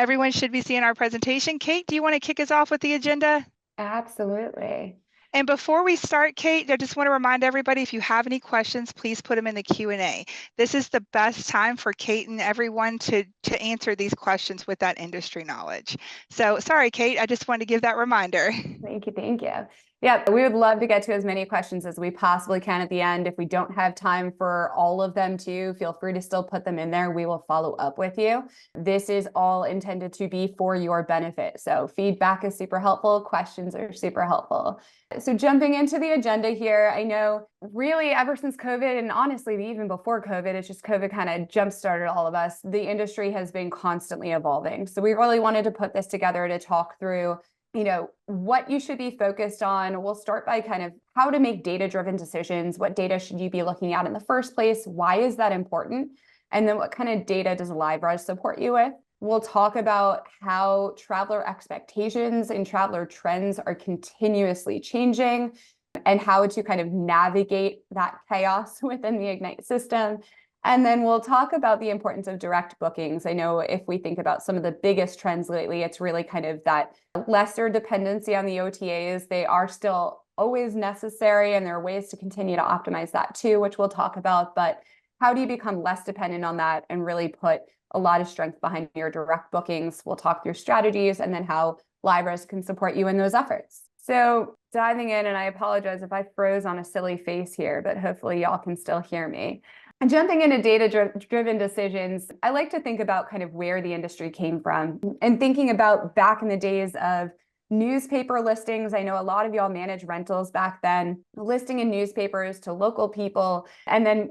Everyone should be seeing our presentation. Kate, do you want to kick us off with the agenda? Absolutely. And before we start, Kate, I just want to remind everybody, if you have any questions, please put them in the Q&A. This is the best time for Kate and everyone to answer these questions with that industry knowledge. So sorry, Kate, I just wanted to give that reminder. Thank you. Thank you. Yeah, we would love to get to as many questions as we possibly can at the end. If we don't have time for all of them too, feel free to still put them in there. We will follow up with you. This is all intended to be for your benefit. So feedback is super helpful. Questions are super helpful. So jumping into the agenda here, I know really ever since COVID, and honestly, even before COVID, it's just COVID kind of jump-started all of us. The industry has been constantly evolving. So we really wanted to put this together to talk through what you should be focused on. We'll start by kind of how to make data-driven decisions. What data should you be looking at in the first place? Why is that important? And then what kind of data does LiveRes support you with? We'll talk about how traveler expectations and traveler trends are continuously changing and how to kind of navigate that chaos within the Ignite system. And then we'll talk about the importance of direct bookings. I know if we think about some of the biggest trends lately, it's really kind of that lesser dependency on the OTAs. They are still always necessary, and there are ways to continue to optimize that too, which we'll talk about. But how do you become less dependent on that and really put a lot of strength behind your direct bookings? We'll talk through strategies and then how LiveRes can support you in those efforts. So diving in, and I apologize if I froze on a silly face here, but hopefully y'all can still hear me. And jumping into data-driven decisions, I like to think about kind of where the industry came from and thinking about back in the days of newspaper listings. I know a lot of y'all managed rentals back then, listing in newspapers to local people. And then,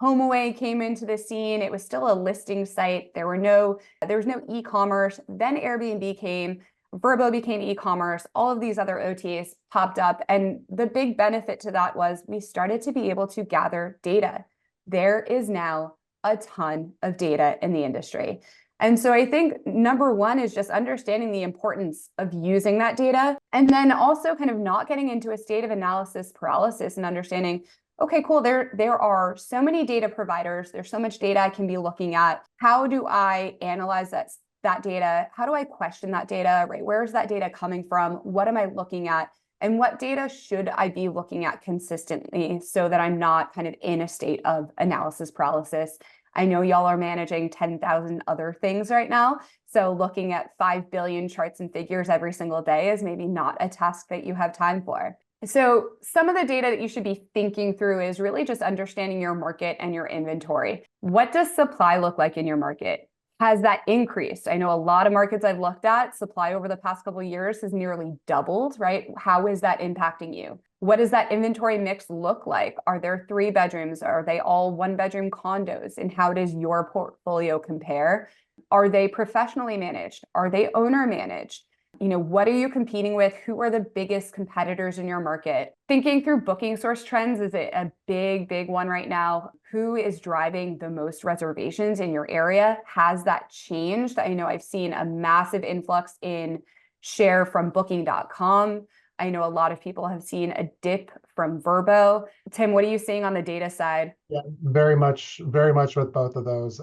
HomeAway came into the scene. It was still a listing site. There was no e-commerce. Then Airbnb came. Vrbo became e-commerce. All of these other OTAs popped up. And the big benefit to that was we started to be able to gather data. There is now a ton of data in the industry. And so I think number one is just understanding the importance of using that data, and then also kind of not getting into a state of analysis paralysis and understanding, okay, cool, there are so many data providers, there's so much data I can be looking at. How do I analyze that data? How do I question that data, right? Where is that data coming from? What am I looking at? And what data should I be looking at consistently so that I'm not kind of in a state of analysis paralysis? I know y'all are managing 10,000 other things right now. So looking at 5 billion charts and figures every single day is maybe not a task that you have time for. So some of the data that you should be thinking through is really just understanding your market and your inventory. What does supply look like in your market? Has that increased? I know a lot of markets I've looked at, supply over the past couple of years has nearly doubled, right? How is that impacting you? What does that inventory mix look like? Are there 3 bedrooms? Are they all 1-bedroom condos? And how does your portfolio compare? Are they professionally managed? Are they owner managed? What are you competing with? Who are the biggest competitors in your market? Thinking through booking source trends is a big, big one right now. Who is driving the most reservations in your area? Has that changed? I know I've seen a massive influx in share from booking.com. I know a lot of people have seen a dip from Vrbo. Tim, what are you seeing on the data side? Yeah, very much with both of those.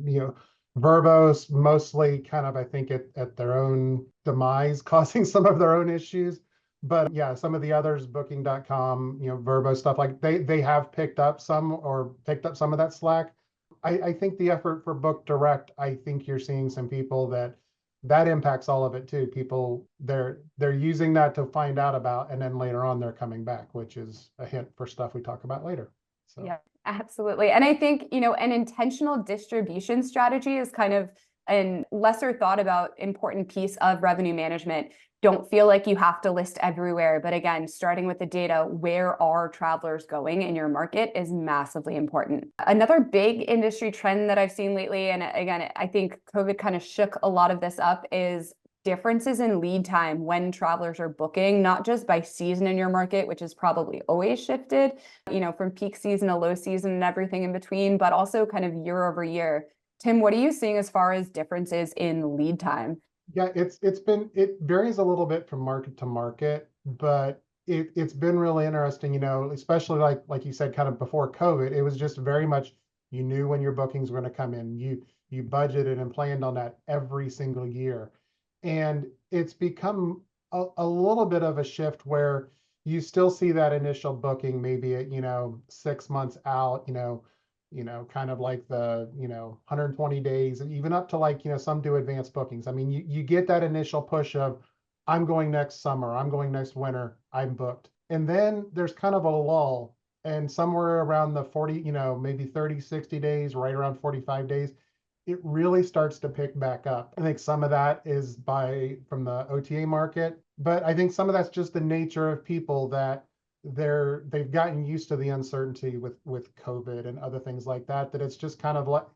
Vrbo's mostly kind of, I think, at their own demise, causing some of their own issues. But yeah, some of the others, booking.com, Vrbo stuff, like they have picked up some of that slack. I think the effort for Book Direct, I think you're seeing some people that impacts all of it too. People, they're using that to find out about, and then later on they're coming back, which is a hint for stuff we talk about later. So. Yeah, absolutely. And I think, an intentional distribution strategy is kind of a lesser thought about important piece of revenue management. Don't feel like you have to list everywhere. But again, starting with the data, where are travelers going in your market is massively important. Another big industry trend that I've seen lately, and again, I think COVID kind of shook a lot of this up, is differences in lead time when travelers are booking, not just by season in your market, which is probably always shifted, from peak season to low season and everything in between, but also kind of year over year. Tim, what are you seeing as far as differences in lead time? Yeah, it varies a little bit from market to market, but it's been really interesting, especially like you said, kind of before COVID, it was just very much You knew when your bookings were going to come in. You budgeted and planned on that every single year. And it's become a little bit of a shift where you still see that initial booking maybe at, 6 months out, kind of like the, 120 days, and even up to like, some do advanced bookings. I mean, you get that initial push of, I'm going next summer, I'm going next winter, I'm booked. And then there's kind of a lull, and somewhere around the 40, maybe 30, 60 days, right around 45 days, it really starts to pick back up. I think some of that is from the OTA market, but I think some of that's just the nature of people that they've gotten used to the uncertainty with COVID and other things like that, that it's just kind of like,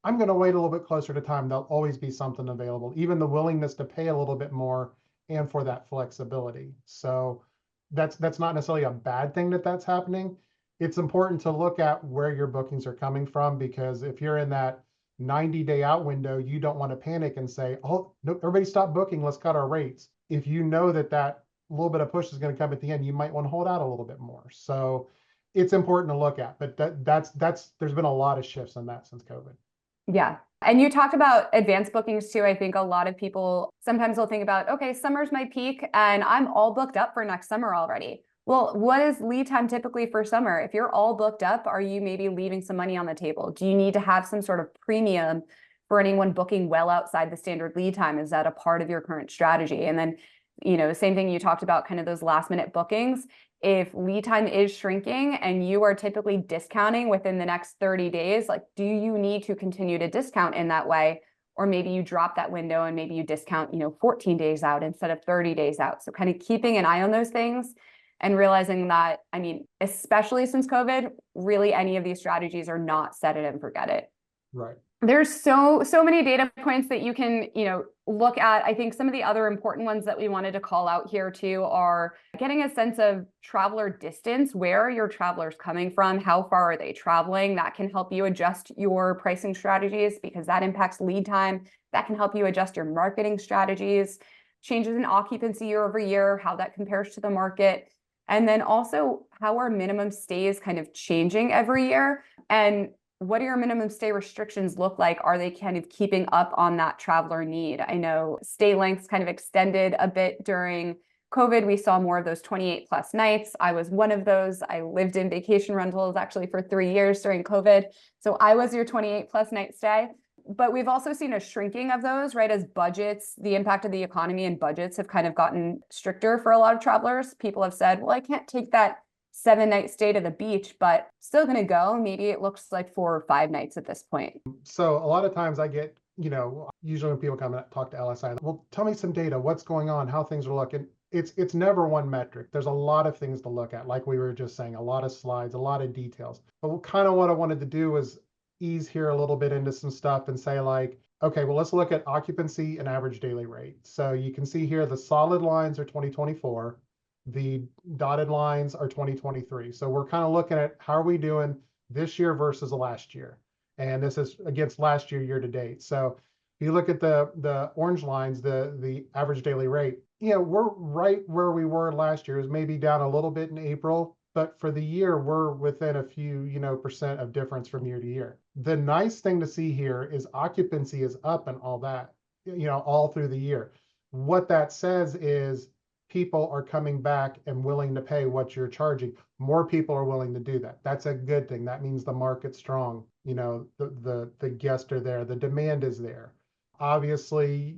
I'm going to wait a little bit closer to time. There'll always be something available, even the willingness to pay a little bit more and for that flexibility. So that's not necessarily a bad thing that's happening. It's important to look at where your bookings are coming from, because if you're in that 90-day out window, you don't want to panic and say, oh, no, everybody stop booking, let's cut our rates. If you know that little bit of push is going to come at the end, you might want to hold out a little bit more. So it's important to look at, but there's been a lot of shifts in that since COVID. Yeah. And you talked about advanced bookings too. I think a lot of people sometimes will think about, okay, summer's my peak and I'm all booked up for next summer already. Well, what is lead time typically for summer? If you're all booked up, are you maybe leaving some money on the table? Do you need to have some sort of premium for anyone booking well outside the standard lead time? Is that a part of your current strategy? And then, the same thing you talked about, kind of those last minute bookings. If lead time is shrinking and you are typically discounting within the next 30 days, like, do you need to continue to discount in that way? Or maybe you drop that window and maybe you discount, 14 days out instead of 30 days out. So kind of keeping an eye on those things and realizing that, especially since COVID, really any of these strategies are not set it and forget it. Right. There's so many data points that you can, look at. I think some of the other important ones that we wanted to call out here too are getting a sense of traveler distance. Where are your travelers coming from? How far are they traveling? That can help you adjust your pricing strategies because that impacts lead time. That can help you adjust your marketing strategies, changes in occupancy year over year, how that compares to the market. And then also, how are minimum stays kind of changing every year? And what do your minimum stay restrictions look like? Are they kind of keeping up on that traveler need? I know stay lengths kind of extended a bit during COVID. We saw more of those 28 plus nights. I was one of those. I lived in vacation rentals actually for 3 years during COVID. So I was your 28 plus night stay. But we've also seen a shrinking of those, right? As budgets, the impact of the economy and budgets have kind of gotten stricter for a lot of travelers. People have said, well, I can't take that 7-night stay to the beach, but still going to go. Maybe it looks like 4 or 5 nights at this point. So a lot of times I get, usually when people come and talk to LSI, well, tell me some data, what's going on, how things are looking. It's never one metric. There's a lot of things to look at. Like we were just saying, a lot of slides, a lot of details. But kind of what I wanted to do was ease here a little bit into some stuff and say like, okay, well, let's look at occupancy and average daily rate. So you can see here, the solid lines are 2024. The dotted lines are 2023. So we're kind of looking at how are we doing this year versus last year. And this is against last year to date. So if you look at the orange lines, the average daily rate, we're right where we were last year. Is maybe down a little bit in April, but for the year, we're within a few, percent of difference from year to year. The nice thing to see here is occupancy is up and all that, all through the year. What that says is people are coming back and willing to pay what you're charging. More people are willing to do that. That's a good thing. That means the market's strong. The guests are there. The demand is there. Obviously,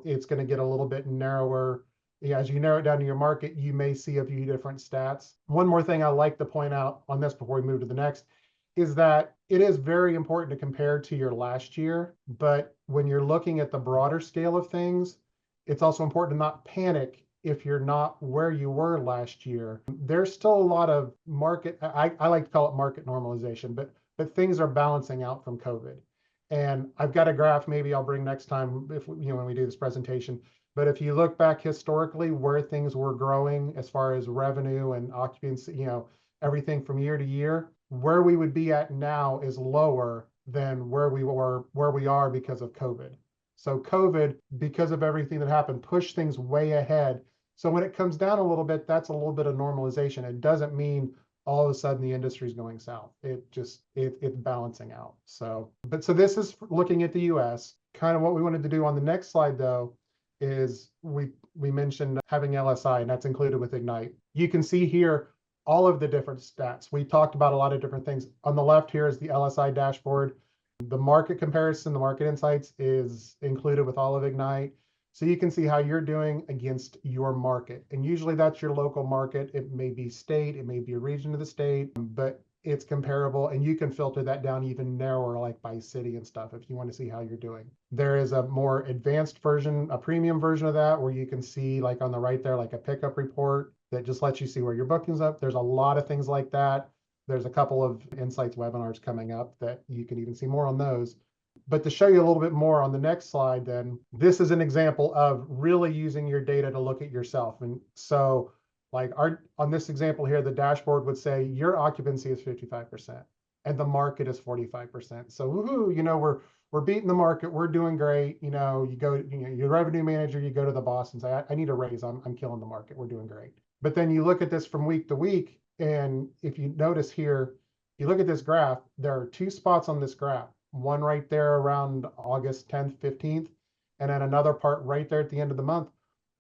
it's going to get a little bit narrower. As you narrow it down to your market, you may see a few different stats. One more thing I like to point out on this before we move to the next is that it is very important to compare to your last year. But when you're looking at the broader scale of things, it's also important to not panic if you're not where you were last year. There's still a lot of market, I like to call it market normalization, but things are balancing out from COVID. And I've got a graph, maybe I'll bring next time if when we do this presentation. But if you look back historically where things were growing as far as revenue and occupancy, everything from year to year, where we would be at now is lower than where we are because of COVID. So COVID, because of everything that happened, pushed things way ahead. So when it comes down a little bit, that's a little bit of normalization. It doesn't mean all of a sudden the industry is going south. It's balancing out. So this is looking at the US. Kind of what we wanted to do on the next slide though is we mentioned having LSI, and that's included with Ignite. You can see here all of the different stats. We talked about a lot of different things. On the left here is the LSI dashboard. The market comparison, the market insights is included with all of Ignite. So you can see how you're doing against your market. And usually that's your local market. It may be state, it may be a region of the state, but it's comparable, and you can filter that down even narrower, like by city and stuff, if you want to see how you're doing. There is a more advanced version, a premium version of that, where you can see, like on the right there, like a pickup report that just lets you see where your booking's up. There's a lot of things like that. There's a couple of insights webinars coming up that you can even see more on those. But to show you a little bit more on the next slide, then this is an example of really using your data to look at yourself. And so like on this example here, the dashboard would say your occupancy is 55% and the market is 45%. So woohoo, you know, we're beating the market, we're doing great. You know, you go, you know, your revenue manager, you go to the boss and say, I need a raise, I'm killing the market, we're doing great. But then you look at this from week to week, and if you notice here, you look at this graph, there are two spots on this graph, one right there around August 10th, 15th, and then another part right there at the end of the month,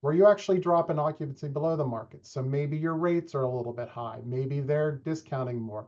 where you actually drop an occupancy below the market. So maybe your rates are a little bit high. Maybe they're discounting more.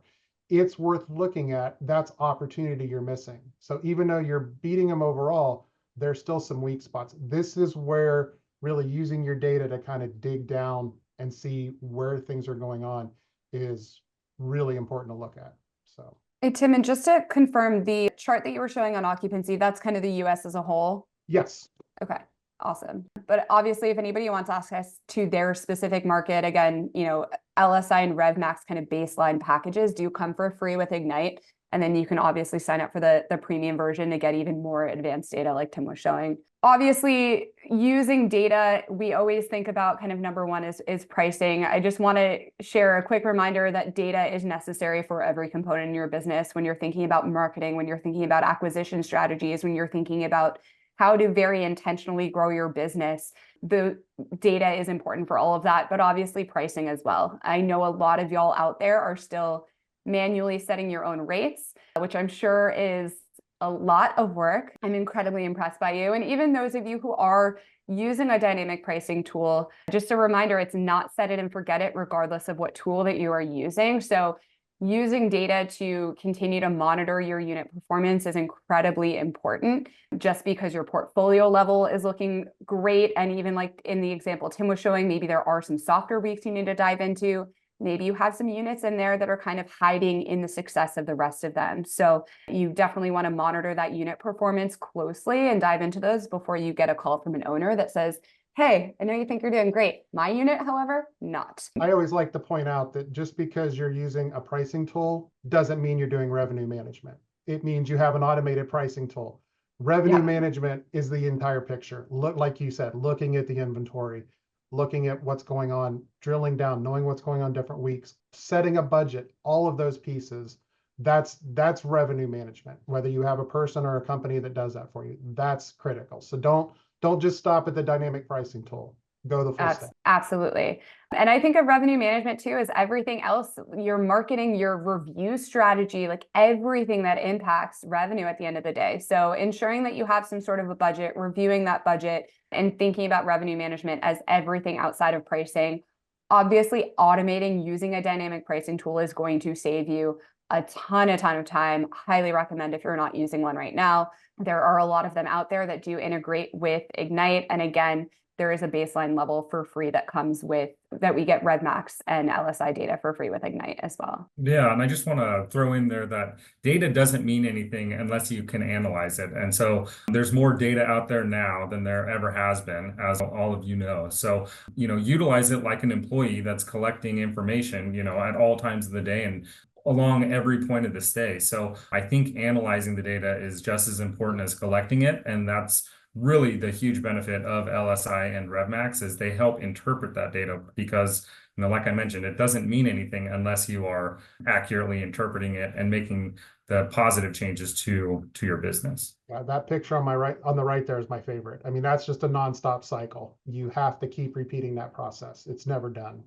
It's worth looking at. That's opportunity you're missing. So even though you're beating them overall, there's still some weak spots. This is where really using your data to kind of dig down and see where things are going on is really important to look at. So. Hey, Tim, and just to confirm, the chart that you were showing on occupancy, that's kind of the US as a whole? Yes. Okay. Awesome. But obviously, if anybody wants access to their specific market, again, you know, LSI and RevMax kind of baseline packages do come for free with Ignite. And then you can obviously sign up for the premium version to get even more advanced data like Tim was showing. Obviously, using data, we always think about kind of number one is pricing. I just want to share a quick reminder that data is necessary for every component in your business. When you're thinking about marketing, when you're thinking about acquisition strategies, when you're thinking about how to very intentionally grow your business, the data is important for all of that, but obviously pricing as well. I know a lot of y'all out there are still manually setting your own rates, which I'm sure is a lot of work. I'm incredibly impressed by you. And even those of you who are using a dynamic pricing tool, just a reminder, it's not set it and forget it regardless of what tool that you are using. So using data to continue to monitor your unit performance is incredibly important. Just because your portfolio level is looking great, and even like in the example Tim was showing, maybe there are some softer weeks you need to dive into. Maybe you have some units in there that are kind of hiding in the success of the rest of them. So you definitely want to monitor that unit performance closely and dive into those before you get a call from an owner that says, hey, I know you think you're doing great. My unit, however, not. I always like to point out that just because you're using a pricing tool doesn't mean you're doing revenue management. It means you have an automated pricing tool. Revenue management is the entire picture. Look, like you said, looking at the inventory, looking at what's going on, drilling down, knowing what's going on different weeks, setting a budget, all of those pieces. That's revenue management. Whether you have a person or a company that does that for you, that's critical. So don't just stop at the dynamic pricing tool. Go the full step. Absolutely. And I think of revenue management too as everything else, your marketing, your review strategy, like everything that impacts revenue at the end of the day. So ensuring that you have some sort of a budget, reviewing that budget, and thinking about revenue management as everything outside of pricing. Obviously, automating using a dynamic pricing tool is going to save you a ton of time. Highly recommend if you're not using one right now. There are a lot of them out there that do integrate with Ignite. And again, there is a baseline level for free that comes with that. We get RevMax and LSI data for free with Ignite as well. Yeah, and I just want to throw in there that data doesn't mean anything unless you can analyze it. And so there's more data out there now than there ever has been, as all of you know. So, you know, utilize it like an employee that's collecting information, you know, at all times of the day and along every point of the stay. So I think analyzing the data is just as important as collecting it. And that's really the huge benefit of LSI and RevMax is they help interpret that data because, you know, like I mentioned, it doesn't mean anything unless you are accurately interpreting it and making the positive changes to your business. Yeah, that picture on the right there is my favorite. I mean, that's just a nonstop cycle. You have to keep repeating that process. It's never done.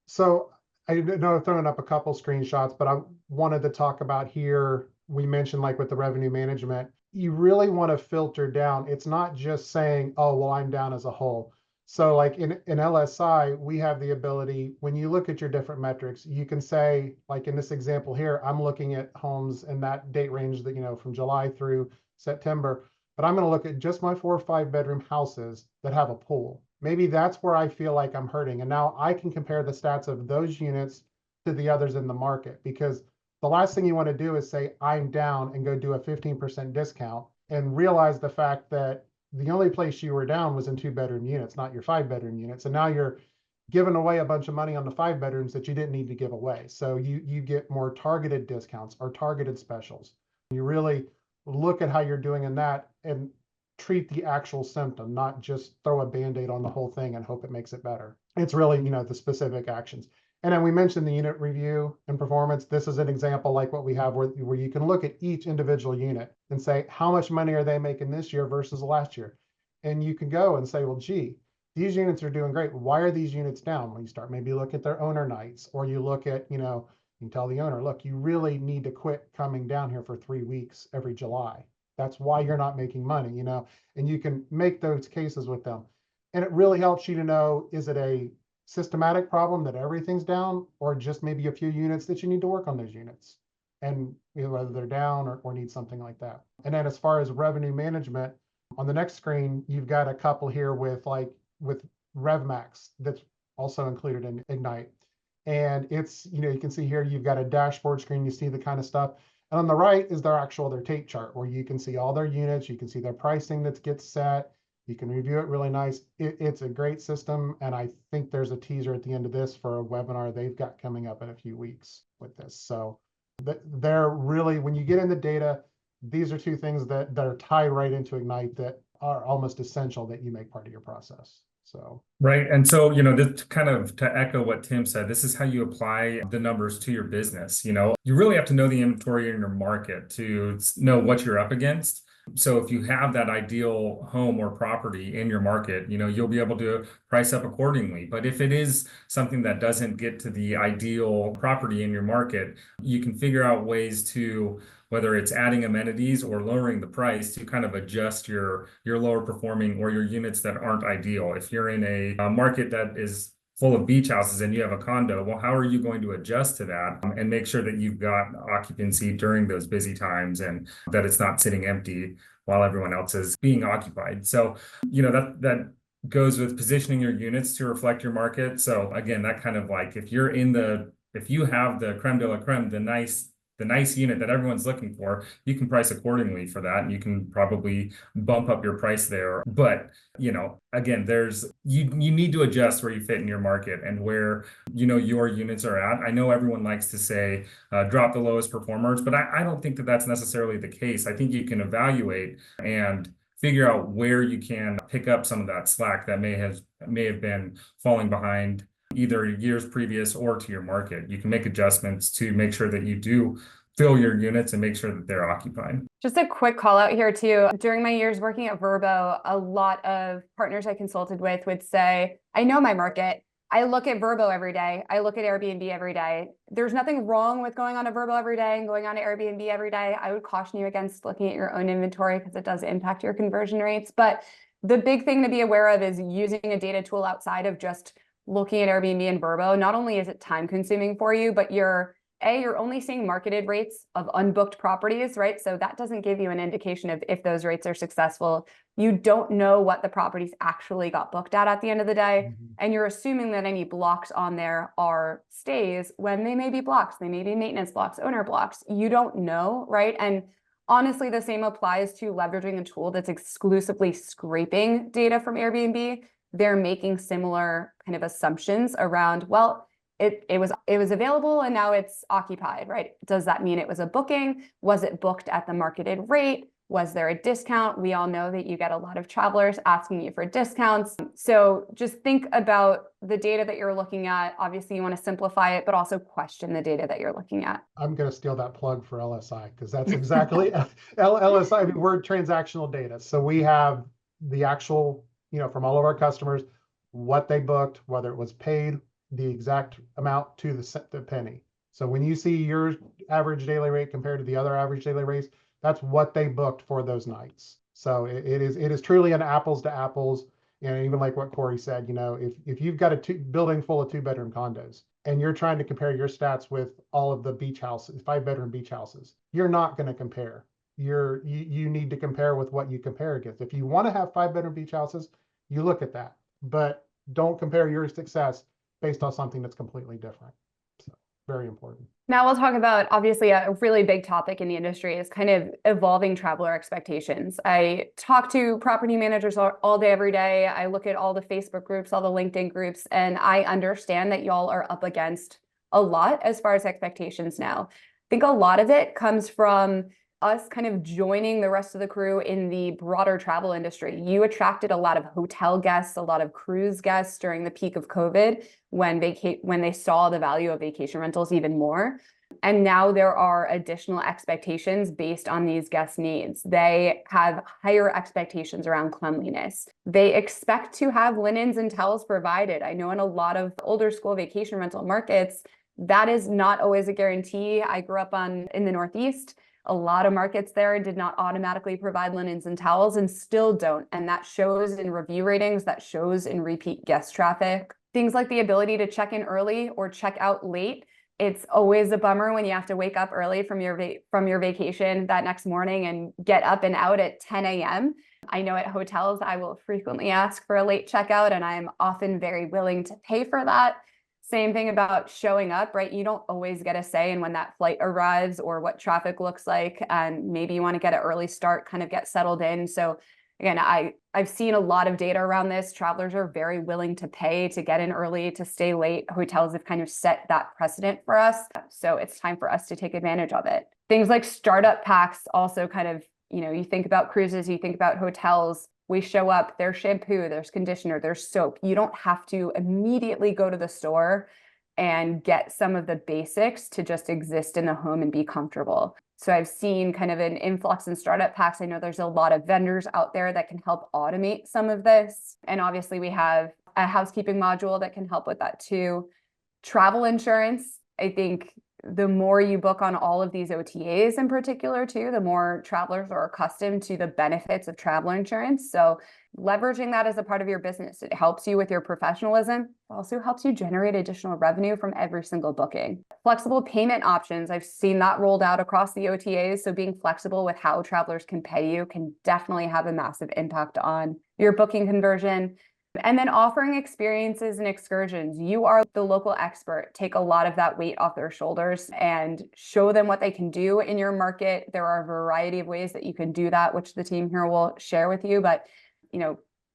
So I know I've thrown up a couple screenshots, but I wanted to talk about here. We mentioned like with the revenue management, you really want to filter down. It's not just saying, oh, well, I'm down as a whole. So like in LSI, we have the ability, when you look at your different metrics, you can say, like in this example here, I'm looking at homes in that date range that, from July through September, but I'm going to look at just my 4 or 5 bedroom houses that have a pool. Maybe that's where I feel like I'm hurting. And now I can compare the stats of those units to the others in the market, because the last thing you want to do is say, I'm down, and go do a 15% discount and realize the fact that the only place you were down was in 2 bedroom units, not your 5 bedroom units. And now you're giving away a bunch of money on the 5 bedrooms that you didn't need to give away. So you get more targeted discounts or targeted specials. You really look at how you're doing in that and treat the actual symptom, not just throw a Band-Aid on the whole thing and hope it makes it better. It's really, the specific actions. And then we mentioned the unit review and performance. This is an example like what we have where you can look at each individual unit and say, how much money are they making this year versus last year? And you can go and say, well, gee, these units are doing great. Why are these units down? When you start maybe look at their owner nights, or you look at, you can tell the owner, look, you really need to quit coming down here for 3 weeks every July. That's why you're not making money, and you can make those cases with them. And it really helps you to know, is it a systematic problem that everything's down, or just maybe a few units that you need to work on those units, and whether they're down or need something like that. And then as far as revenue management, on the next screen, you've got a couple here with RevMax that's also included in Ignite. And it's, you can see here, you've got a dashboard screen, you see the kind of stuff. And on the right is their tape chart, where you can see all their units, you can see their pricing that gets set, you can review it really nice. It's a great system, and I think there's a teaser at the end of this for a webinar they've got coming up in a few weeks with this. So they're really, when you get in the data, these are two things that are tied right into Ignite that are almost essential that you make part of your process. So right. And so, this kind of to echo what Tim said, this is how you apply the numbers to your business. You really have to know the inventory in your market to know what you're up against. So if you have that ideal home or property in your market, you'll be able to price up accordingly. But if it is something that doesn't get to the ideal property in your market, you can figure out ways to, whether it's adding amenities or lowering the price, to kind of adjust your lower performing or your units that aren't ideal. If you're in a market that is full of beach houses and you have a condo, well, how are you going to adjust to that and make sure that you've got occupancy during those busy times, and that it's not sitting empty while everyone else is being occupied? So, that goes with positioning your units to reflect your market. So again, that kind of like, if you have the creme de la creme, the nice unit that everyone's looking for, you can price accordingly for that, and you can probably bump up your price there. But, again, you need to adjust where you fit in your market and where, your units are at. I know everyone likes to say, drop the lowest performers, but I don't think that that's necessarily the case. I think you can evaluate and figure out where you can pick up some of that slack that may have been falling behind either years previous or to your market. You can make adjustments to make sure that you do fill your units and make sure that they're occupied. Just a quick call out here too. During my years working at Vrbo, a lot of partners I consulted with would say, I know my market. I look at Vrbo every day. I look at Airbnb every day. There's nothing wrong with going on to Vrbo every day and going on to Airbnb every day. I would caution you against looking at your own inventory, because it does impact your conversion rates. But the big thing to be aware of is using a data tool outside of just looking at Airbnb and Vrbo. Not only is it time consuming for you, but you're only seeing marketed rates of unbooked properties, right? So that doesn't give you an indication of if those rates are successful. You don't know what the properties actually got booked at the end of the day. Mhm. And you're assuming that any blocks on there are stays when they may be blocks. They may be maintenance blocks, owner blocks. You don't know, right? And honestly, the same applies to leveraging a tool that's exclusively scraping data from Airbnb. They're making similar kind of assumptions around, well, it was available and now it's occupied, right? Does that mean it was a booking? Was it booked at the marketed rate? Was there a discount? We all know that you get a lot of travelers asking you for discounts. So just think about the data that you're looking at. Obviously, you want to simplify it, but also question the data that you're looking at. I'm going to steal that plug for LSI, because that's exactly LSI. I mean, we're transactional data. So we have the actual, from all of our customers, what they booked, whether it was paid the exact amount to the penny. So when you see your average daily rate compared to the other average daily rates, that's what they booked for those nights. So it is truly an apples to apples. Even like what Cory said, if you've got a building full of 2-bedroom condos and you're trying to compare your stats with all of the beach houses, 5-bedroom beach houses, you're not going to compare. You need to compare with what you compare against. If you want to have 5-bedroom beach houses, you look at that, but don't compare your success based on something that's completely different. So very important. Now we'll talk about, obviously, a really big topic in the industry is kind of evolving traveler expectations. I talk to property managers all day, every day. I look at all the Facebook groups, all the LinkedIn groups, and I understand that y'all are up against a lot as far as expectations now. I think a lot of it comes from us kind of joining the rest of the crew in the broader travel industry. You attracted a lot of hotel guests, a lot of cruise guests during the peak of COVID when they saw the value of vacation rentals even more. And now there are additional expectations based on these guest needs. They have higher expectations around cleanliness. They expect to have linens and towels provided. I know in a lot of older school vacation rental markets, that is not always a guarantee. I grew up in the Northeast. A lot of markets there did not automatically provide linens and towels and still don't. And that shows in review ratings, that shows in repeat guest traffic. Things like the ability to check in early or check out late. It's always a bummer when you have to wake up early from your vacation that next morning and get up and out at 10 a.m. I know at hotels, I will frequently ask for a late checkout, and I'm often very willing to pay for that. Same thing about showing up, right? You don't always get a say in when that flight arrives or what traffic looks like. And maybe you want to get an early start, kind of get settled in. So again, I've seen a lot of data around this. Travelers are very willing to pay to get in early, to stay late. Hotels have kind of set that precedent for us. So it's time for us to take advantage of it. Things like startup packs also kind of, you think about cruises, you think about hotels. We show up, there's shampoo, there's conditioner, there's soap. You don't have to immediately go to the store and get some of the basics to just exist in the home and be comfortable. So I've seen kind of an influx in startup packs. I know there's a lot of vendors out there that can help automate some of this. And obviously we have a housekeeping module that can help with that too. Travel insurance, I think the more you book on all of these OTAs in particular too, the more travelers are accustomed to the benefits of travel insurance. So leveraging that as a part of your business, it helps you with your professionalism. It also helps you generate additional revenue from every single booking. Flexible payment options, I've seen that rolled out across the OTAs. So being flexible with how travelers can pay you can definitely have a massive impact on your booking conversion. And then offering experiences and excursions. You are the local expert. Take a lot of that weight off their shoulders and show them what they can do in your market. There are a variety of ways that you can do that, which the team here will share with you. But,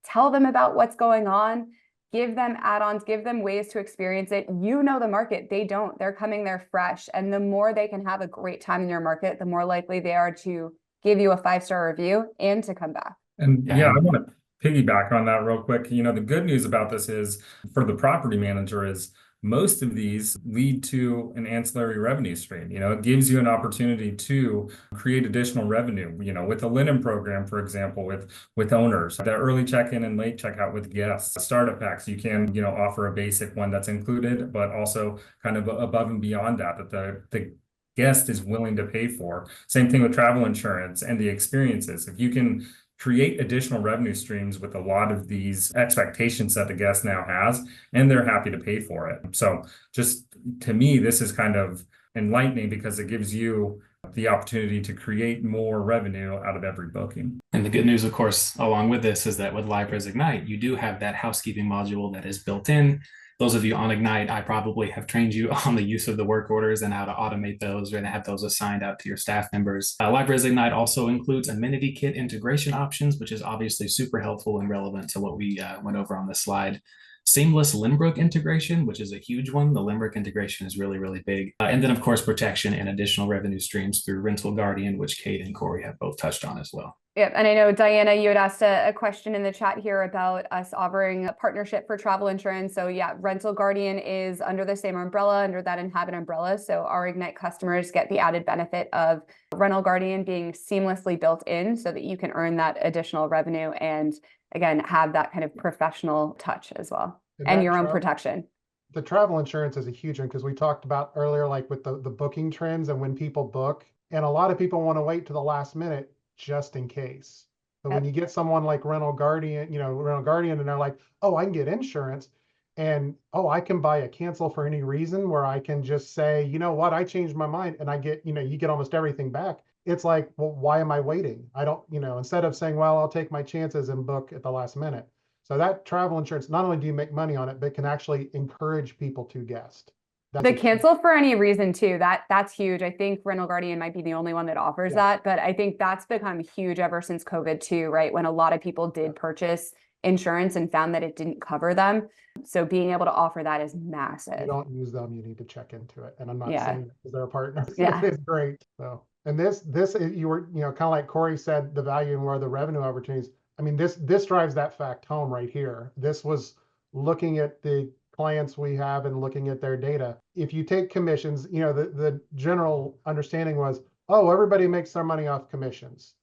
tell them about what's going on. Give them add-ons, give them ways to experience it. You know the market. They don't. They're coming there fresh. And the more they can have a great time in your market, the more likely they are to give you a 5-star review and to come back. And yeah, I want to piggyback on that real quick. The good news about this is for the property manager is most of these lead to an ancillary revenue stream. It gives you an opportunity to create additional revenue, with the linen program, for example, with owners, the early check-in and late checkout with guests, startup packs. You can, offer a basic one that's included, but also kind of above and beyond that the guest is willing to pay for. Same thing with travel insurance and the experiences. If you can create additional revenue streams with a lot of these expectations that the guest now has, and they're happy to pay for it. So just to me, this is kind of enlightening because it gives you the opportunity to create more revenue out of every booking. And the good news, of course, along with this is that with LiveRes Ignite, you do have that housekeeping module that is built in. Those of you on Ignite, I probably have trained you on the use of the work orders and how to automate those and have those assigned out to your staff members. LiveRes Ignite also includes amenity kit integration options, which is obviously super helpful and relevant to what we went over on this slide. Seamless Limbrook integration, which is a huge one. The Limbrook integration is really, really big. And then, of course, protection and additional revenue streams through Rental Guardian, which Kate and Cory have both touched on as well. Yeah, and I know, Diana, you had asked a question in the chat here about us offering a partnership for travel insurance. So yeah, Rental Guardian is under the same umbrella, under that Inhabit umbrella. So our Ignite customers get the added benefit of Rental Guardian being seamlessly built in so that you can earn that additional revenue and, again, have that kind of professional touch as well, and your own protection. The travel insurance is a huge one because we talked about earlier, like with the booking trends and when people book, and a lot of people want to wait to the last minute just in case. But when you get someone like Rental Guardian, and they're like, oh, I can get insurance, and oh, I can buy a cancel for any reason where I can just say, you know what, I changed my mind, and I get, you get almost everything back. It's like, well, why am I waiting? I don't, instead of saying, well, I'll take my chances and book at the last minute. So that travel insurance, not only do you make money on it, but can actually encourage people to guest. The cancel for any reason too, that's huge. I think Rental Guardian might be the only one that offers that, but I think that's become huge ever since COVID too, right? When a lot of people did purchase insurance and found that it didn't cover them. So being able to offer that is massive. You don't use them, you need to check into it. And I'm not Yeah. saying it because they're a partner. Yeah. It's great. So, and this you were, kind of like Cory said, the value and where the revenue opportunities. I mean, this drives that fact home right here. This was looking at the clients we have and looking at their data. If you take commissions, the general understanding was, oh, everybody makes their money off commissions.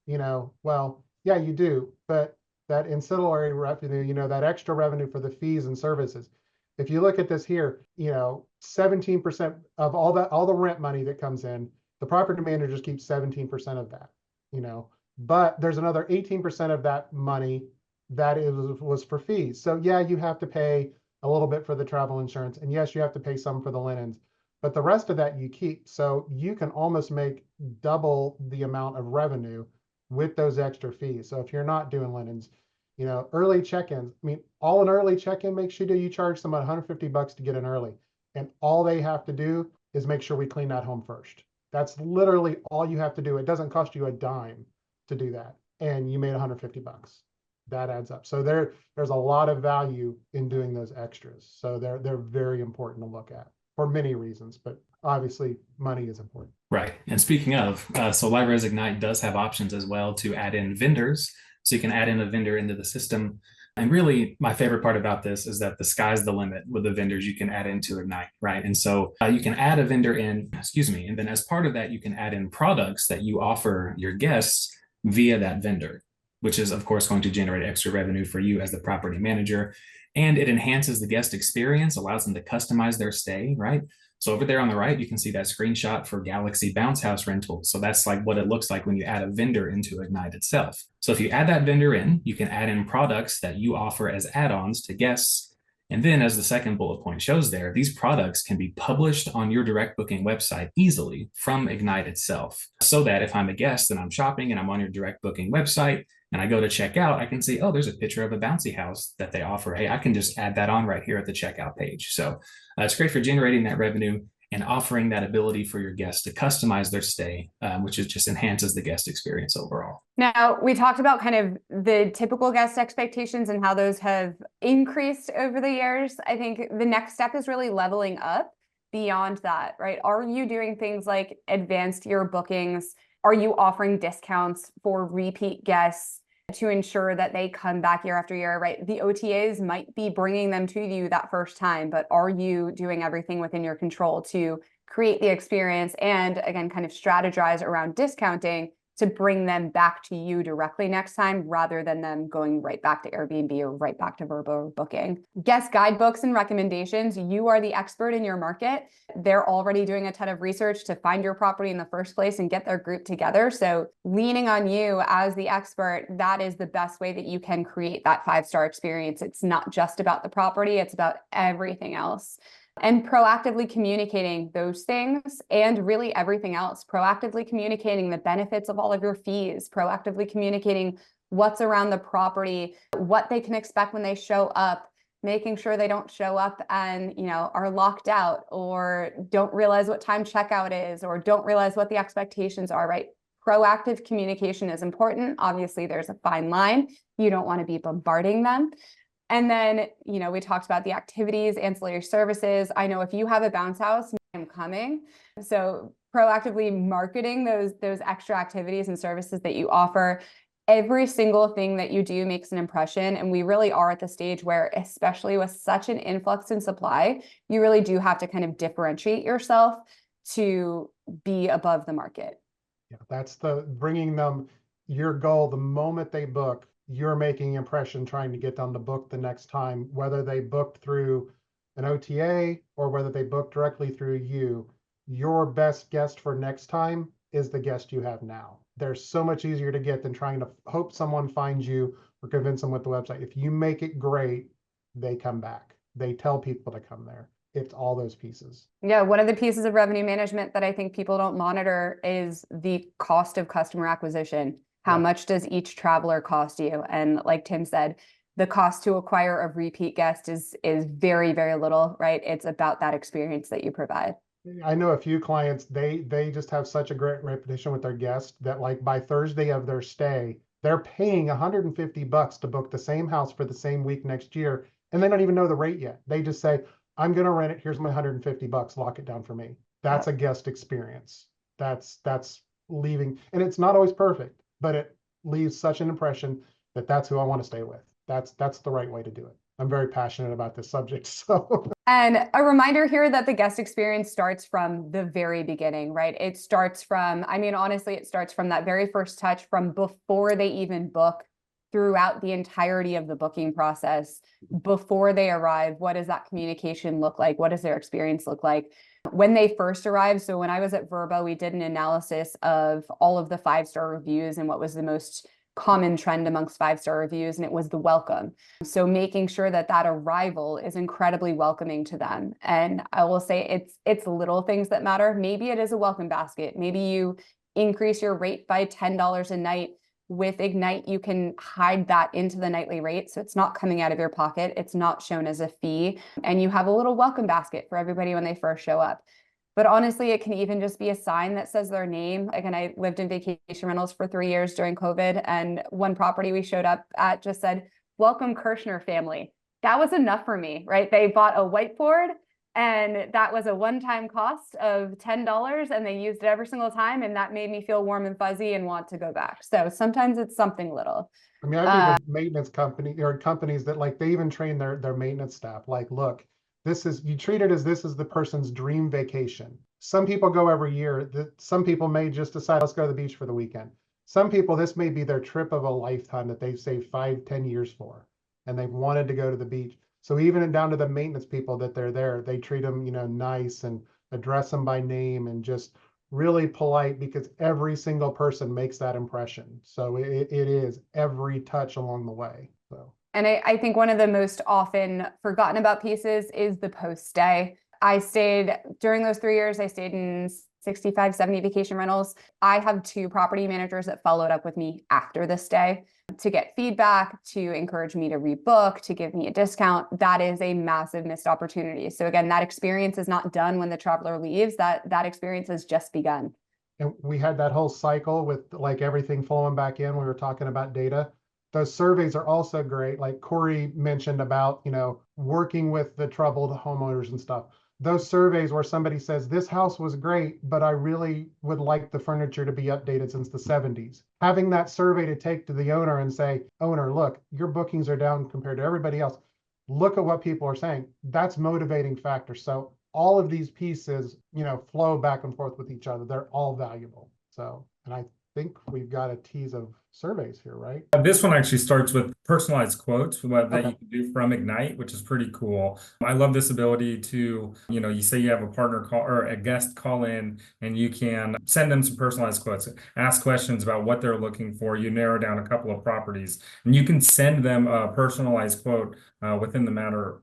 Well, yeah, you do, but that ancillary revenue, that extra revenue for the fees and services. If you look at this here, 17% of all the rent money that comes in, the property managers keep 17% of that, but there's another 18% of that money that was for fees. So yeah, you have to pay a little bit for the travel insurance, and yes, you have to pay some for the linens, but the rest of that you keep. So you can almost make double the amount of revenue with those extra fees. So if you're not doing linens, early check-ins, I mean, all an early check-in makes you charge someone $150 to get in early. And all they have to do is make sure we clean that home first. That's literally all you have to do. It doesn't cost you a dime to do that. And you made $150. That adds up. So there's a lot of value in doing those extras. So they're very important to look at for many reasons, but obviously money is important. Right. And speaking of, so LiveRes Ignite does have options as well to add in vendors. So you can add in a vendor into the system. And really, my favorite part about this is that the sky's the limit with the vendors you can add into Ignite, right? And so you can add a vendor in, and then as part of that, you can add in products that you offer your guests via that vendor, which is, of course, going to generate extra revenue for you as the property manager. And it enhances the guest experience, allows them to customize their stay, right? So over there on the right, you can see that screenshot for Galaxy Bounce House Rental. So that's like what it looks like when you add a vendor into Ignite itself. So if you add that vendor in, you can add in products that you offer as add-ons to guests. And then as the second bullet point shows there, these products can be published on your direct booking website easily from Ignite itself. So that if I'm a guest and I'm shopping and I'm on your direct booking website, and I go to check out, I can see, oh, there's a picture of a bouncy house that they offer. Hey, I can just add that on right here at the checkout page. So it's great for generating that revenue and offering that ability for your guests to customize their stay, which just enhances the guest experience overall. Now, we talked about kind of the typical guest expectations and how those have increased over the years. I think the next step is really leveling up beyond that, right? Are you doing things like advanced year bookings? Are you offering discounts for repeat guests to ensure that they come back year after year, right? The OTAs might be bringing them to you that first time, but are you doing everything within your control to create the experience and, again, kind of strategize around discounting to bring them back to you directly next time rather than them going right back to Airbnb or right back to Vrbo or booking? Guest guidebooks and recommendations. You are the expert in your market. They're already doing a ton of research to find your property in the first place and get their group together. So leaning on you as the expert, that is the best way that you can create that 5-star experience. It's not just about the property, it's about everything else. And proactively communicating those things and really everything else, proactively communicating the benefits of all of your fees, proactively communicating what's around the property, what they can expect when they show up, making sure they don't show up and, are locked out or don't realize what time checkout is or don't realize what the expectations are, right? Proactive communication is important. Obviously, there's a fine line. You don't want to be bombarding them. And then, we talked about the activities, ancillary services. I know if you have a bounce house, I'm coming. So proactively marketing those extra activities and services that you offer. Every single thing that you do makes an impression. And we really are at the stage where, especially with such an influx in supply, you really do have to kind of differentiate yourself to be above the market. Yeah, that's bringing them your goal the moment they book. You're making impression trying to get them to book the next time, whether they booked through an OTA or whether they book directly through you, your best guest for next time is the guest you have now. They're so much easier to get than trying to hope someone finds you or convince them with the website. If you make it great, they come back. They tell people to come there. It's all those pieces. Yeah, one of the pieces of revenue management that I think people don't monitor is the cost of customer acquisition. How much does each traveler cost you? And like Tim said, the cost to acquire a repeat guest is very, very little, right? It's about that experience that you provide. I know a few clients, they just have such a great reputation with their guests that like by Thursday of their stay, they're paying $150 to book the same house for the same week next year. And they don't even know the rate yet. They just say, I'm going to rent it. Here's my $150. Lock it down for me. That's a guest experience. That's leaving. And it's not always perfect, but it leaves such an impression that that's who I want to stay with. That's the right way to do it. I'm very passionate about this subject. So, and a reminder here that the guest experience starts from the very beginning, right? It starts from, I mean, honestly, it starts from that very first touch, from before they even book, throughout the entirety of the booking process. Before they arrive, what does that communication look like? What does their experience look like when they first arrive? So when I was at Vrbo, we did an analysis of all of the 5-star reviews and what was the most common trend amongst 5-star reviews, and it was the welcome. So making sure that that arrival is incredibly welcoming to them. And I will say it's little things that matter. Maybe it is a welcome basket. Maybe you increase your rate by $10 a night. With Ignite, you can hide that into the nightly rate. So it's not coming out of your pocket. It's not shown as a fee. And you have a little welcome basket for everybody when they first show up. But honestly, it can even just be a sign that says their name. Again, I lived in vacation rentals for 3 years during COVID. And one property we showed up at just said, "Welcome Kirshner family." That was enough for me, right? They bought a whiteboard, and that was a one-time cost of $10, and they used it every single time. And that made me feel warm and fuzzy and want to go back. So sometimes it's something little. I mean, I've even maintenance company or companies that like, they even train their maintenance staff. Like, look, you treat it as this is the person's dream vacation. Some people go every year. Some people may just decide, let's go to the beach for the weekend. Some people, this may be their trip of a lifetime that they've saved 5-10 years for, and they've wanted to go to the beach. So even down to the maintenance people that they're there, they treat them, nice and address them by name and just really polite, because every single person makes that impression. So it is every touch along the way. So. And I think one of the most often forgotten about pieces is the post-stay. During those 3 years, I stayed in 65, 70 vacation rentals. I have 2 property managers that followed up with me after the stay to get feedback, to encourage me to rebook, to give me a discount. That is a massive missed opportunity. So again, that experience is not done when the traveler leaves. That experience has just begun. And we had that whole cycle with like everything flowing back in. We were talking about data. Those surveys are also great. Like Cory mentioned about, working with the troubled homeowners and stuff. Those surveys where somebody says, this house was great, but I really would like the furniture to be updated since the 70s. Having that survey to take to the owner and say, owner, look, your bookings are down compared to everybody else. Look at what people are saying. That's motivating factor. So all of these pieces, flow back and forth with each other. They're all valuable. So, and I think we've got a tease of surveys here, right? This one actually starts with personalized quotes that you can do from Ignite, which is pretty cool. I love this ability to, you say you have a partner call or a guest call in, and you can send them some personalized quotes, ask questions about what they're looking for. You narrow down a couple of properties, and you can send them a personalized quote within the matter,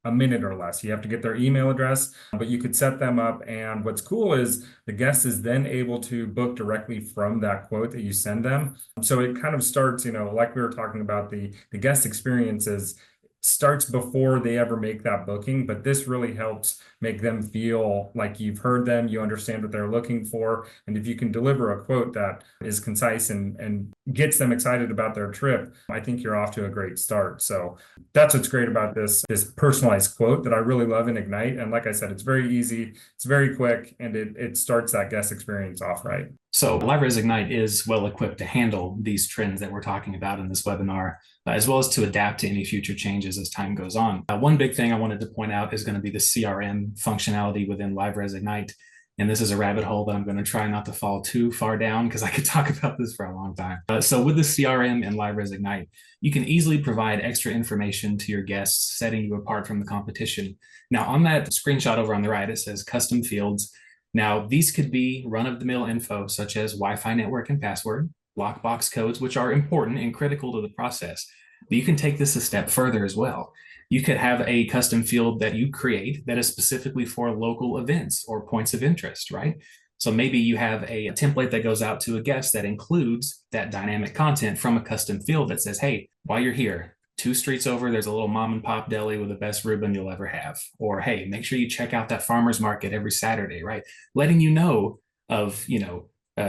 a minute or less. You have to get their email address, but you could set them up. And what's cool is the guest is then able to book directly from that quote that you send them. So it kind of starts, like we were talking about, the guest experiences starts before they ever make that booking, but this really helps make them feel like you've heard them, you understand what they're looking for. And if you can deliver a quote that is concise and gets them excited about their trip, I think you're off to a great start. So that's what's great about this personalized quote that I really love in Ignite. And like I said, it's very easy, it's very quick, and it starts that guest experience off right. So LiveRes Ignite is well equipped to handle these trends that we're talking about in this webinar, as well as to adapt to any future changes as time goes on. One big thing I wanted to point out is going to be the CRM functionality within LiveRes Ignite. And this is a rabbit hole that I'm going to try not to fall too far down because I could talk about this for a long time. So with the CRM and LiveRes Ignite, you can easily provide extra information to your guests, setting you apart from the competition. Now, on that screenshot over on the right, it says custom fields. Now, these could be run-of-the-mill info such as Wi-Fi network and password, lockbox codes, which are important and critical to the process. But you can take this a step further as well. You could have a custom field that you create that is specifically for local events or points of interest, right? So maybe you have a template that goes out to a guest that includes that dynamic content from a custom field that says, hey, while you're here, 2 streets over, there's a little mom and pop deli with the best reuben you'll ever have. Or, hey, make sure you check out that farmer's market every Saturday, right? Letting you know of,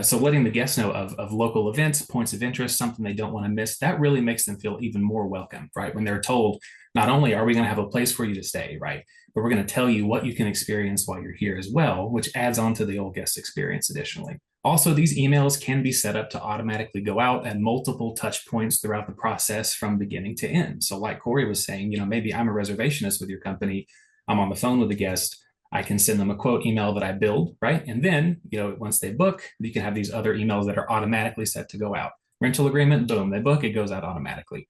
so letting the guests know of local events, points of interest, something they don't want to miss, that really makes them feel even more welcome, right? When they're told, not only are we going to have a place for you to stay, right, but we're going to tell you what you can experience while you're here as well, which adds on to the old guest experience additionally. Also, these emails can be set up to automatically go out at multiple touch points throughout the process from beginning to end. So like Cory was saying, maybe I'm a reservationist with your company, I'm on the phone with a guest, I can send them a quote email that I build, right? And then, once they book, you can have these other emails that are automatically set to go out. Rental agreement, boom, they book, it goes out automatically.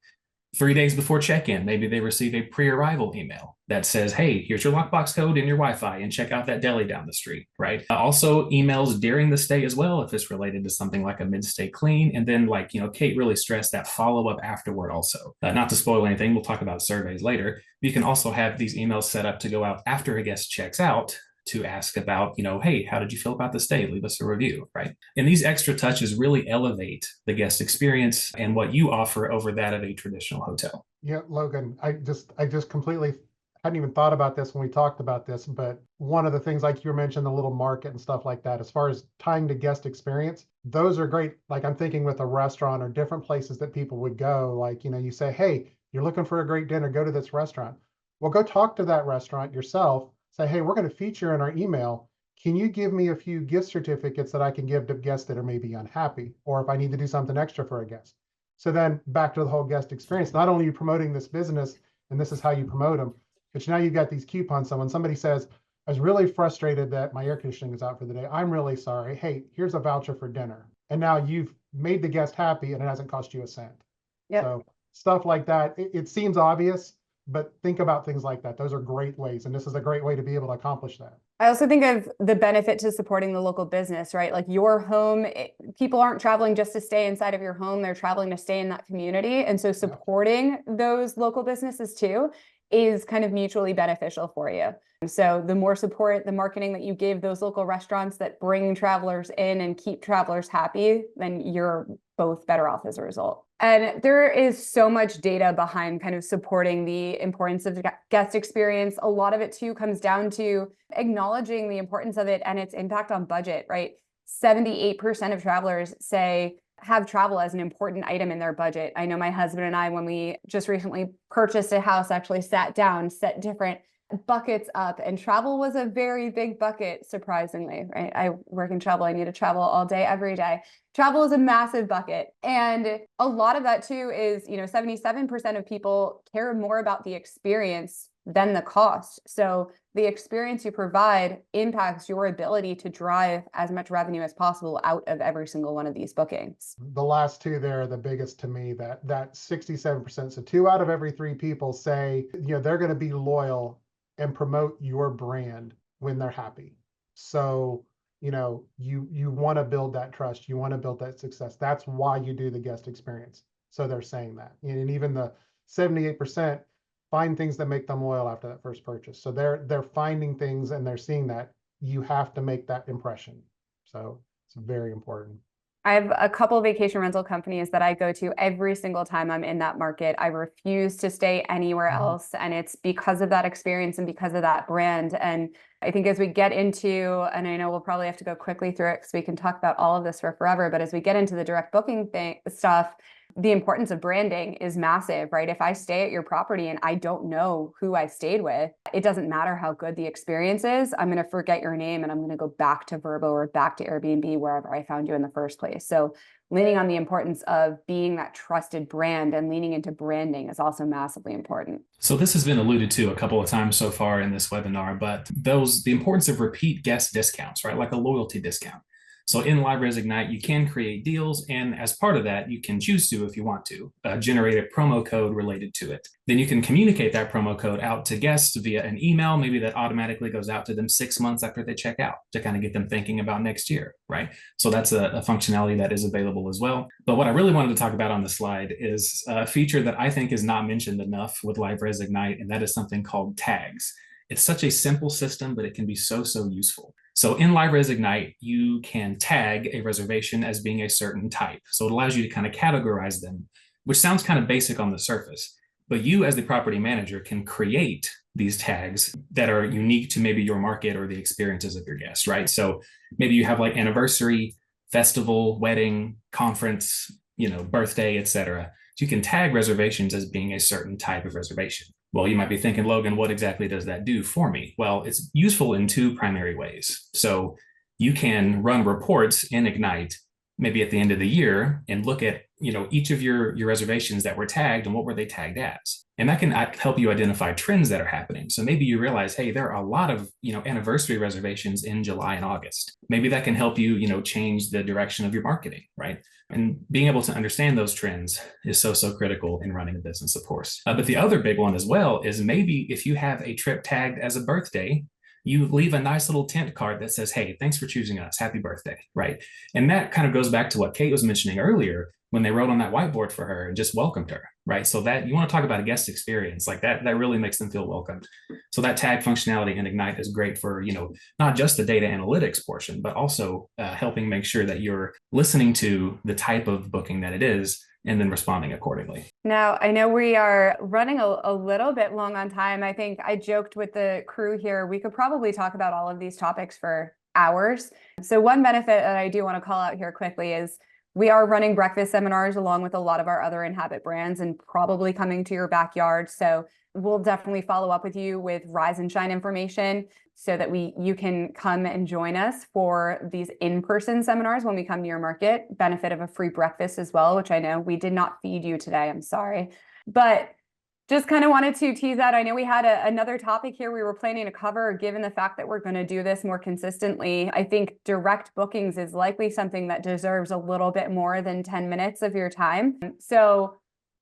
3 days before check-in, maybe they receive a pre-arrival email that says, hey, here's your lockbox code and your Wi-Fi, and check out that deli down the street, right? Also emails during the stay as well, if it's related to something like a mid-stay clean. And then Kate really stressed that follow-up afterward also. Not to spoil anything, we'll talk about surveys later. You can also have these emails set up to go out after a guest checks out to ask about, hey, how did you feel about the stay? Leave us a review, right? And these extra touches really elevate the guest experience and what you offer over that of a traditional hotel. Yeah, Logan, I just completely hadn't even thought about this when we talked about this, but one of the things, like you mentioned, the little market and stuff like that, as far as tying to guest experience, those are great. Like I'm thinking with a restaurant or different places that people would go, like, you say, hey, you're looking for a great dinner, go to this restaurant. Well, go talk to that restaurant yourself. Say, hey, we're going to feature in our email. Can you give me a few gift certificates that I can give to guests that are maybe unhappy, or if I need to do something extra for a guest? So then back to the whole guest experience. Not only are you promoting this business, and this is how you promote them, but now you've got these coupons. So when somebody says, I was really frustrated that my air conditioning is out for the day, I'm really sorry. Hey, here's a voucher for dinner. And now you've made the guest happy and it hasn't cost you a cent. Yep. So stuff like that, it seems obvious, but think about things like that. Those are great ways. And this is a great way to be able to accomplish that. I also think of the benefit to supporting the local business, right? Like your home, people aren't traveling just to stay inside of your home. They're traveling to stay in that community. And so supporting those local businesses too is kind of mutually beneficial for you. So the more support, the marketing that you give those local restaurants that bring travelers in and keep travelers happy, then you're both better off as a result. And there is so much data behind kind of supporting the importance of the guest experience. A lot of it too comes down to acknowledging the importance of it and its impact on budget, right? 78% of travelers say have travel as an important item in their budget. I know my husband and I, when we just recently purchased a house, actually sat down, set different buckets up, and travel was a very big bucket, surprisingly, right? I work in travel. I need to travel all day, every day. Travel is a massive bucket. And a lot of that too is, 77% of people care more about the experience than the cost. So the experience you provide impacts your ability to drive as much revenue as possible out of every single one of these bookings. The last two there are the biggest to me, that 67%. So 2 out of every 3 people say, they're going to be loyal and promote your brand when they're happy. So, you want to build that trust. You want to build that success. That's why you do the guest experience. So they're saying that. And even the 78% find things that make them loyal after that first purchase. So they're finding things and they're seeing that you have to make that impression. So it's very important. I have a couple of vacation rental companies that I go to every single time I'm in that market. I refuse to stay anywhere else. And it's because of that experience and because of that brand. And I think as we get into, and I know we'll probably have to go quickly through it because we can talk about all of this for forever, but as we get into the direct booking stuff, the importance of branding is massive, right? If I stay at your property and I don't know who I stayed with, it doesn't matter how good the experience is. I'm going to forget your name and I'm going to go back to Vrbo or back to Airbnb, wherever I found you in the first place. So leaning on the importance of being that trusted brand and leaning into branding is also massively important. So this has been alluded to a couple of times so far in this webinar, but the importance of repeat guest discounts, right? Like a loyalty discount. So in LiveRes Ignite, you can create deals, and as part of that, you can choose to, if you want to, generate a promo code related to it. Then you can communicate that promo code out to guests via an email, maybe that automatically goes out to them 6 months after they check out to kind of get them thinking about next year, right? So that's a functionality that is available as well. But what I really wanted to talk about on the slide is a feature that I think is not mentioned enough with LiveRes Ignite, and that is something called tags. It's such a simple system, but it can be so useful. So in LiveRes Ignite, you can tag a reservation as being a certain type. So it allows you to kind of categorize them, which sounds kind of basic on the surface. But you as the property manager can create these tags that are unique to maybe your market or the experiences of your guests, right? So maybe you have like anniversary, festival, wedding, conference, birthday, etc. So you can tag reservations as being a certain type of reservation. Well, you might be thinking, Logan, what exactly does that do for me? Well, it's useful in two primary ways. So you can run reports in Ignite, maybe at the end of the year, and look at each of your reservations that were tagged and what were they tagged as. And that can help you identify trends that are happening. So maybe you realize, hey, there are a lot of anniversary reservations in July and August. Maybe that can help you change the direction of your marketing, right? And being able to understand those trends is so critical in running a business, of course. But the other big one as well is maybe if you have a trip tagged as a birthday, you leave a nice little tent card that says, hey, thanks for choosing us. Happy birthday, right? And that kind of goes back to what Kate was mentioning earlier when they wrote on that whiteboard for her and just welcomed her, right? So that you want to talk about a guest experience like that really makes them feel welcomed. So that tag functionality in Ignite is great for, not just the data analytics portion, but also helping make sure that you're listening to the type of booking that it is and then responding accordingly. Now, I know we are running a little bit long on time. I think I joked with the crew here, we could probably talk about all of these topics for hours. So one benefit that I do want to call out here quickly is we are running breakfast seminars along with a lot of our other Inhabit brands and probably coming to your backyard. So we'll definitely follow up with you with Rise and Shine information so that you can come and join us for these in-person seminars when we come to your market. Benefit of a free breakfast as well, which I know we did not feed you today. I'm sorry. But just kind of wanted to tease out. I know we had another topic here we were planning to cover, given the fact that we're going to do this more consistently. I think direct bookings is likely something that deserves a little bit more than 10 minutes of your time. So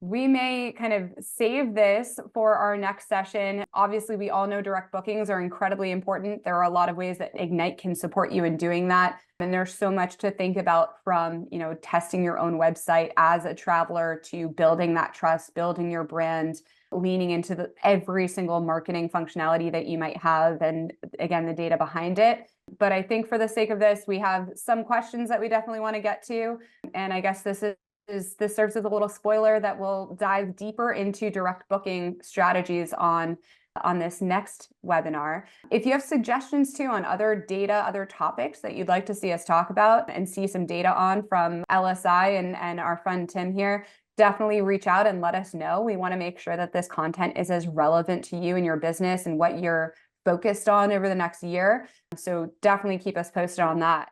we may kind of save this for our next session. Obviously, we all know direct bookings are incredibly important. There are a lot of ways that Ignite can support you in doing that. And there's so much to think about from, testing your own website as a traveler to building that trust, building your brand, leaning into every single marketing functionality that you might have. And again, the data behind it. But I think for the sake of this, we have some questions that we definitely want to get to. And I guess this serves as a little spoiler that we'll dive deeper into direct booking strategies on this next webinar. If you have suggestions too on other data, other topics that you'd like to see us talk about and see some data on from LSI and our friend Tim here, definitely reach out and let us know. We want to make sure that this content is as relevant to you and your business and what you're focused on over the next year. So definitely keep us posted on that.